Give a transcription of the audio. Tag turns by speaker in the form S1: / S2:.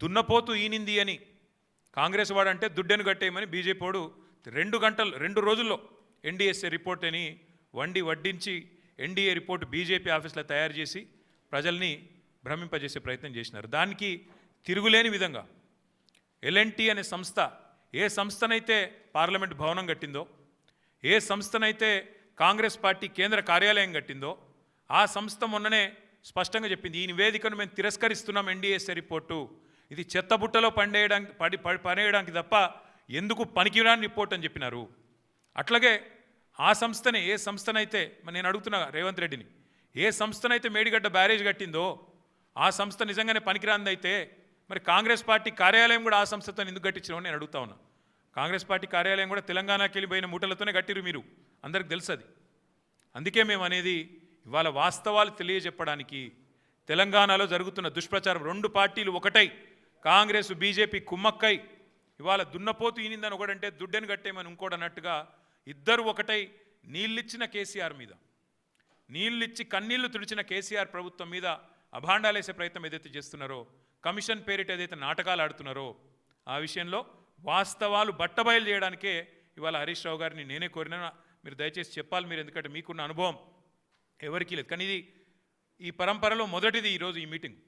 S1: దున్నపోతు ఈనింది అని కాంగ్రెస్ వాడంటే దుడ్డెను కట్టేయమని బీజేపీ వాడు 2 రోజుల్లో ఎన్డీఎస్ఏ రిపోర్ట్ అని వడ్డించి ఎన్డీఏ రిపోర్ట్ బీజేపీ ఆఫీస్లో తయారు చేసి ప్రజల్ని భ్రమింపజేసే ప్రయత్నం చేసినారు. దానికి తిరుగులేని విధంగా ఎల్ఎన్టీ అనే సంస్థ ఏ సంస్థనైతే పార్లమెంట్ భవనం కట్టిందో, ఏ సంస్థనైతే కాంగ్రెస్ పార్టీ కేంద్ర కార్యాలయం కట్టిందో ఆ సంస్థ మొన్ననే స్పష్టంగా చెప్పింది, ఈ నివేదికను మేము తిరస్కరిస్తున్నాం, ఎన్డీఎస్ఏ రిపోర్టు ఇది చెత్తబుట్టలో పడేయడానికి తప్ప ఎందుకు పనికిరాని రిపోర్ట్ అని చెప్పినారు. అట్లాగే ఆ సంస్థనే ఏ సంస్థనైతే నేను అడుగుతున్నా రేవంత్ రెడ్డిని, ఏ సంస్థనైతే మేడిగడ్డ బ్యారేజ్ కట్టిందో ఆ సంస్థ నిజంగానే పనికిరాందైతే మరి కాంగ్రెస్ పార్టీ కార్యాలయం కూడా ఆ సంస్థతో ఎందుకు కట్టించినామని నేను అడుగుతా ఉన్నా. కాంగ్రెస్ పార్టీ కార్యాలయం కూడా తెలంగాణకి వెళ్ళిపోయిన మూటలతోనే కట్టిరు, మీరు అందరికి తెలుసు అది. అందుకే మేము అనేది ఇవాళ వాస్తవాలు తెలియజెప్పడానికి, తెలంగాణలో జరుగుతున్న దుష్ప్రచారం 2 పార్టీలు ఒకటై కాంగ్రెస్ బీజేపీ కుమ్మక్కై ఇవాళ దున్నపోతు ఈనిందని ఒకడంటే దుడ్డెను కట్టేమని ఇంకోటి అన్నట్టుగా ఇద్దరు ఒకటై నీళ్ళిచ్చిన కేసీఆర్ మీద, నీళ్ళిచ్చి కన్నీళ్లు తుడిచిన కేసీఆర్ ప్రభుత్వం మీద అభాండాలేసే ప్రయత్నం ఏదైతే చేస్తున్నారో, కమిషన్ పేరిట ఏదైతే నాటకాలు ఆడుతున్నారో ఆ విషయంలో వాస్తవాలు బట్టబయలు చేయడానికే ఇవాళ హరీష్ రావు గారిని నేనే కోరినా. మీరు దయచేసి చెప్పాలి, మీరు ఎందుకంటే మీకున్న అనుభవం ఎవరికీ లేదు. కానీ ఇది ఈ పరంపరలో మొదటిది ఈరోజు ఈ మీటింగ్.